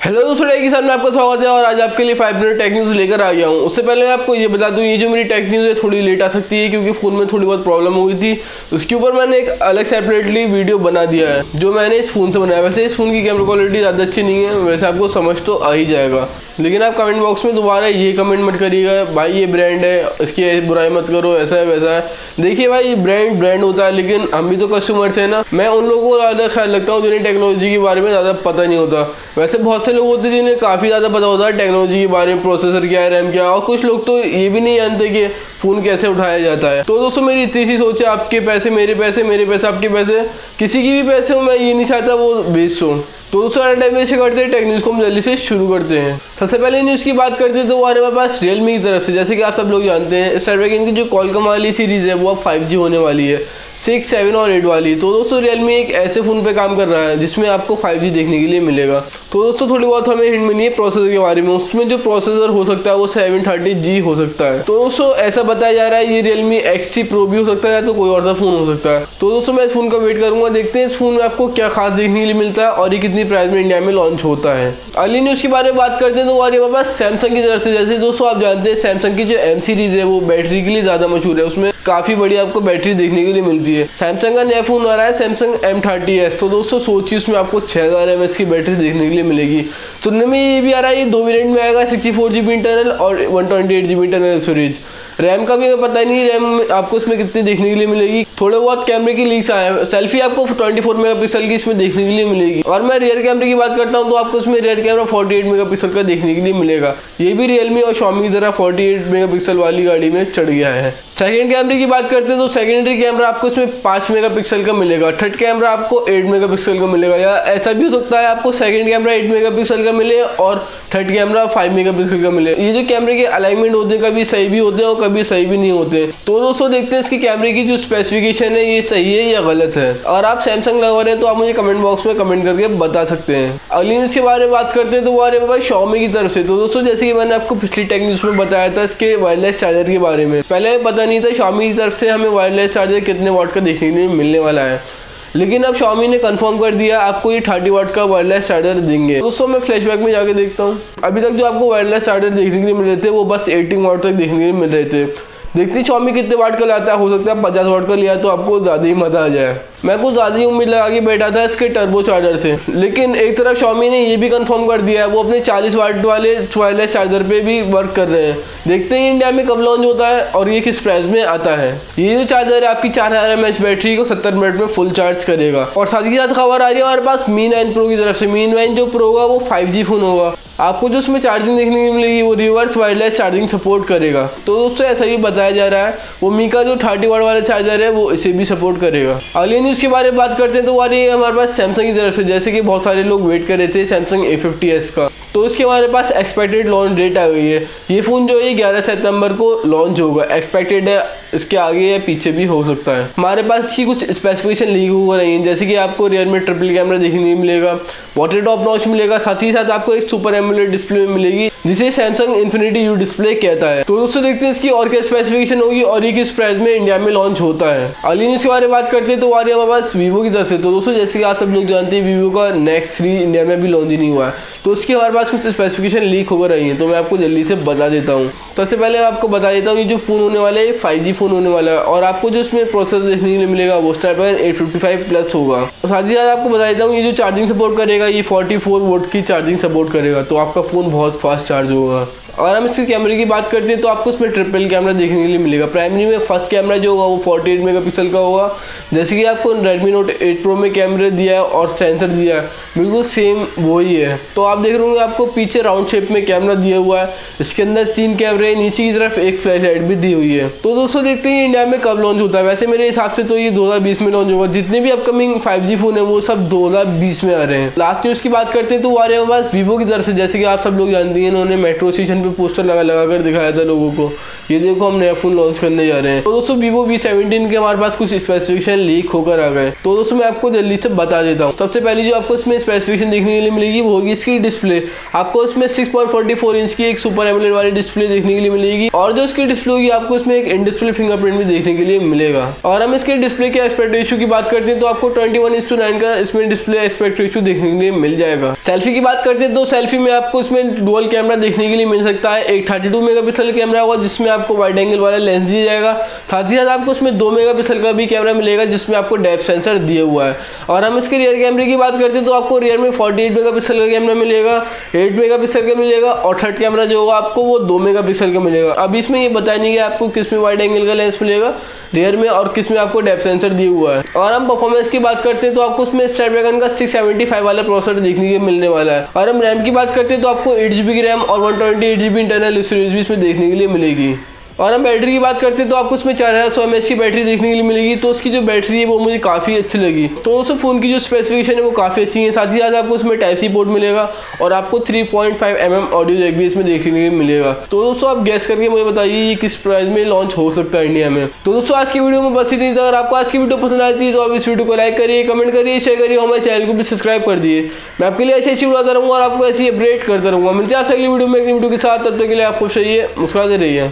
Hello दोस्तों, टेकिस्तान में आपका स्वागत है और आज आपके लिए 5 मिनट टेक न्यूज़ लेकर आ गया हूँ। उससे पहले मैं आपको ये बता दूँ, ये जो मेरी टेक न्यूज़ है थोड़ी लेट आ सकती है क्योंकि फ़ोन में थोड़ी बहुत प्रॉब्लम हुई थी। उसके ऊपर मैंने एक अलग सेपरेटली वीडियो बना दिया है जो मैंने इस फ़ोन से बनाया। वैसे इस फ़ोन की कैमरा क्वालिटी ज़्यादा अच्छी नहीं है, वैसे आपको समझ तो आ ही जाएगा, लेकिन आप कमेंट बॉक्स में दोबारा ये कमेंट मत करिएगा भाई ये ब्रांड है, इसकी बुराई मत करो, ऐसा है वैसा है। देखिए भाई, ये ब्रांड होता है, लेकिन हम भी तो कस्टमर्स हैं ना। मैं उन लोगों को ज़्यादा ख्याल रखता हूँ जिन्हें टेक्नोलॉजी के बारे में ज़्यादा पता नहीं होता। वैसे बहुत से लोग होते हैं जिन्हें काफ़ी ज़्यादा पता होता है टेक्नोलॉजी के बारे में, प्रोसेसर क्या है, रैम क्या है, और कुछ लोग तो ये भी नहीं जानते कि फ़ोन कैसे उठाया जाता है। तो दोस्तों, मेरी इतनी सी सोच है, आपके पैसे मेरे पैसे, मेरे पैसे आपके पैसे, किसी की भी पैसे हो, मैं ये नहीं चाहता वो वेस्ट हो। तो दोस्तों, टाइम वेस्ट करते हैं, टेक न्यूज़ को हम जल्दी से शुरू करते हैं। सबसे पहले न्यूज़ की बात करते हैं तो वो हमारे पास Realme की तरफ से, जैसे कि आप सब लोग जानते हैं, स्नैपड्रैगन की जो Qualcomm वाली सीरीज़ है वो अब 5G होने वाली है, 6, 7 और 8 वाली। तो दोस्तों, Realme एक ऐसे फ़ोन पे काम कर रहा है जिसमें आपको 5G देखने के लिए मिलेगा। तो दोस्तों, थोड़ी बहुत हमें हिंट मिली है प्रोसेसर के बारे में। उसमें जो प्रोसेसर हो सकता है वो 730G हो सकता है। तो दोस्तों, ऐसा बताया जा रहा है ये Realme XT Pro भी हो सकता है या तो कोई और सा फ़ोन हो सकता है। तो दोस्तों, मैं इस फ़ोन का वेट करूँगा, देखते हैं इस फ़ोन में आपको क्या खास देखने के लिए मिलता है और ये कितनी प्राइस में इंडिया में लॉन्च होता है। अगली न्यूज़ के बारे में बात करते हैं तो हमारे पास सैमसंग की तरफ से, जैसे दोस्तों आप जानते हैं सैमसंग की जो M सीरीज़ है वो बैटरी के लिए ज़्यादा मशहूर है, उसमें काफ़ी बड़ी आपको बैटरी देखने के लिए मिलती है। सैमसंग का नया फ़ोन आ रहा है सैमसंग M30s। तो दोस्तों सोचिए, उसमें आपको 6000 mAh की बैटरी देखने के लिए मिलेगी। सुनने में ये भी आ रहा है ये 2 वेरिएंट में आएगा, 64GB इंटरनल और 128GB इंटरनल स्टोरेज। रैम का भी हमें पता नहीं, रैम आपको इसमें कितनी देखने के लिए मिलेगी। थोड़े बहुत कैमरे की लीक्स आए हैं, सेल्फी आपको 24 मेगापिक्सल की इसमें देखने के लिए मिलेगी। और मैं रियर कैमरे की बात करता हूँ तो आपको इसमें रियर कैमरा 48 मेगापिक्सल का देखने के लिए मिलेगा। ये भी Realme और Xiaomi की तरह 48 मेगापिक्सल वाली गाड़ी में चढ़ गया है। सेकेंड कैमरे की बात करते हैं तो सेकेंडरी कैमरा आपको इसमें 5 मेगापिक्सल का मिलेगा, थर्ड कैमरा आपको 8 मेगापिक्सल का मिलेगा, या ऐसा भी हो सकता है आपको सेकेंड कैमरा 8 मेगापिक्सल का मिले और थर्ड कैमरा 5 मेगापिक्सल का मिले। ये जो कैमरे के अलाइनमेंट होते हैं कभी सही भी होते हैं और कभी सही भी नहीं होते। तो दोस्तों, देखते हैं इसकी कैमरे की जो स्पेसिफिकेशन है ये सही है या गलत है। और आप सैमसंग लवर हैं तो आप मुझे कमेंट बॉक्स में कमेंट करके बता सकते हैं। अगली न्यूज़ के बारे में बात करते हैं तो वो हमारे पास Xiaomi की तरफ से। तो दोस्तों, जैसे कि मैंने आपको पिछली टेक न्यूज़ में बताया था इसके वायरलेस चार्जर के बारे में, पहले पता नहीं था Xiaomi की तरफ से हमें वायरलेस चार्जर कितने वाट का देखने के लिए मिलने वाला है, लेकिन अब Xiaomi ने कंफर्म कर दिया आपको ये 30 वाट का वायरलेस चार्जर देंगे। दोस्तों, मैं फ्लैशबैक में जाके देखता हूँ, अभी तक जो आपको वायरलेस चार्जर देखने के लिए मिल रहे थे वो बस 18 वाट तक देखने के लिए मिल रहे थे। देखते हैं Xiaomi कितने वाट का लाता है, हो सकता है 50 वाट का लिया तो आपको ज़्यादा ही मज़ा आ जाए। मैं कुछ ज़्यादा ही उम्मीद लगा के बैठा था इसके टर्बो चार्जर से, लेकिन एक तरफ Xiaomi ने ये भी कंफर्म कर दिया है वो अपने 40 वाट वाले वायरलेस चार्जर पे भी वर्क कर रहे हैं। देखते हैं इंडिया में कब लॉन्च होता है और ये किस प्राइस में आता है। ये जो चार्जर है आपकी 4000 mAh बैटरी को 70 मिनट में फुल चार्ज करेगा। और साथ ही साथ खबर आ रही है हमारे पास Mi 9 Pro की तरफ से। Mi 9 जो प्रो होगा वो 5G फ़ोन होगा, आपको जो उसमें चार्जिंग देखने को मिलेगी वो रिवर्स वायरलेस चार्जिंग सपोर्ट करेगा। तो दोस्तों, ऐसा ही बताया जा रहा है वो Mi का जो 30 वाट वाला चार्जर है वो इसे भी सपोर्ट करेगा। अगली न्यूज़ के बारे में बात करते हैं तो आ रही है हमारे पास सैमसंग की तरफ से, जैसे कि बहुत सारे लोग वेट कर रहे थे सैमसंग A50s का। तो इसके हमारे पास एक्सपेक्टेड लॉन्च डेट आ गई है। ये फ़ोन जो है 11 सितंबर को लॉन्च होगा, एक्सपेक्टेड है, इसके आगे या पीछे भी हो सकता है। हमारे पास इसकी कुछ स्पेसिफिकेशन लीक हो रही हैं, जैसे कि आपको रियर में ट्रिपल कैमरा देखने को मिलेगा, वाटर टॉप नॉच मिलेगा, साथ ही साथ आपको एक सुपर एमोलेड डिस्प्ले मिलेगी जिसे सैमसंग इन्फिनिटी U डिस्प्ले कहता है। तो दोस्तों, देखते हैं इसकी और क्या स्पेसिफिकेशन होगी और ये किस प्राइस में इंडिया में लॉन्च होता है। अगली न्यूज़ के बारे में बात करते हैं तो आ रही है हमारे पास वीवो की तरफ से। तो दोस्तों, जैसे कि आप सब लोग जानते हैं वीवो का Nex 3 इंडिया में भी लॉन्च नहीं हुआ है, तो इसके हमारे पास कुछ स्पेसिफिकेशन लीक हो रही है, तो मैं आपको जल्दी से बता देता हूँ। सबसे पहले मैं आपको बता देता हूँ ये जो फ़ोन होने वाला है 5G फ़ोन होने वाला है और आपको जो इसमें प्रोसेसर देखने के लिए मिलेगा वो स्नैपड्रैगन 855 प्लस होगा। और साथ ही साथ आपको बता देता हूँ ये जो चार्जिंग सपोर्ट करेगा ये 44 वोल्ट की चार्जिंग सपोर्ट करेगा, तो आपका फ़ोन बहुत फास्ट चार्ज होगा। अगर हम इसके कैमरे की बात करते हैं तो आपको इसमें ट्रिपल कैमरा देखने के लिए मिलेगा। प्राइमरी में फर्स्ट कैमरा जो होगा वो 48 मेगापिक्सल का होगा, जैसे कि आपको Redmi Note 8 Pro में कैमरे दिया है और सेंसर दिया है बिल्कुल सेम वही है। तो आप देख रहे होंगे आपको पीछे राउंड शेप में कैमरा दिया हुआ है, इसके अंदर 3 कैमरे, नीचे की तरफ एक फ्लैश लाइट भी दी हुई है। तो दोस्तों, देखते हैं इंडिया में कब लॉन्च होता है। वैसे मेरे हिसाब से तो ये 2020 में लॉन्च होगा, जितने भी अपकमिंग 5G फ़ोन है वो सब 2020 में आ रहे हैं। लास्ट न्यूज़ की बात करते हैं तो आ रहे हैं बस वीवो की तरफ से, जैसे कि आप सब लोग जानते हैं इन्होंने मेट्रो स्टेशन पे पोस्टर लगा कर दिखाया था लोगों को, ये देखो हम नया फोन लॉन्च करने जा रहे हैं। तो दोस्तों Vivo V17 के हमारे पास कुछ स्पेसिफिकेशन लीक होकर आ गए। तो दोस्तों मैं आपको जल्दी से बता देता हूँ। सबसे पहले जो आपको इसमें स्पेसिफिकेशन देखने के लिए मिलेगी वो होगी इसकी डिस्प्ले। आपको इसमें 6.44 इंच की एक सुपर एमोलेड वाली डिस्प्ले देखने के लिए मिलेगी, और जो इसकी डिस्प्ले होगी आपको इसमें एक इन डिस्प्ले फिंगरप्रिंट भी देखने के लिए मिलेगा। और हम इसके डिस्प्ले के एस्पेक्ट रेशियो की बात करते हैं तो आपको 21:9 का इसमें डिस्प्ले एस्पेक्ट रेशियो देखने के लिए मिल जाएगा। सेल्फी की बात करते हैं तो सेल्फी में आपको इसमें डुअल कैमरा देखने के लिए मिल सकता है। एक 32 मेगापिक्सल कैमरा होगा जिसमें आपको वाइड एंगल वाला लेंस दिया जाएगा, साथ ही साथ आपको इसमें 2 मेगापिक्सल का भी कैमरा मिलेगा जिसमें आपको डेप्थ सेंसर दिया हुआ है। और हम इसके रियर कैमरे की बात करते हैं तो आपको रियर में 48 मेगापिक्सल का कैमरा मिलेगा, 8 मेगापिक्सल का मिलेगा, और थर्ड कैमरा जो होगा आपको वो 2 मेगापिक्सल का मिलेगा। अब इसमें ये बताया नहीं कि आपको किस में वाइड एंगल का लेंस मिलेगा रियर में और किस में आपको डेप्थ सेंसर दिया हुआ है। और हम परफॉर्मेंस की बात करते हैं तो आपको उसमें स्नैपड्रैगन का 675 वाला प्रोसेसर देखने के मिलने वाला है। और हम रैम की बात करते हैं तो आपको 8GB की रैम और 128GB इंटरनल स्टोरेज भी इसमें देखने के लिए मिलेगी। और हम बैटरी की बात करते हैं तो आपको इसमें 4100 mAh की बैटरी देखने के लिए मिलेगी। तो उसकी जो बैटरी है वो मुझे काफ़ी अच्छी लगी। तो दोस्तों फ़ोन की जो स्पेसिफिकेशन है वो काफ़ी अच्छी है। साथ ही साथ आपको इसमें Type-C पोर्ट मिलेगा और आपको 3.5 mm ऑडियो जैक भी इसमें देखने के लिए मिलेगा। तो दोस्तों आप गैस करके मुझे बताइए ये किस प्राइस में लॉन्च हो सकता है इंडिया में। तो दोस्तों आज की वीडियो में बस इतनी। अगर आपको आज की वीडियो पसंद आती है तो आप इस वीडियो को लाइक करिए, कमेंट करिए, शेयर करिए, हमारे चैनल को भी सब्सक्राइब कर दिए। मैं आपके लिए ऐसी वीडियो आता रहूँगा और आपको ऐसी अपडेट करता रहूँगा। मिलते हैं आपसे अगली वीडियो में एक वीडियो के साथ। तब तक के लिए आप खुश रहिए, मुस्कुराते रहिए।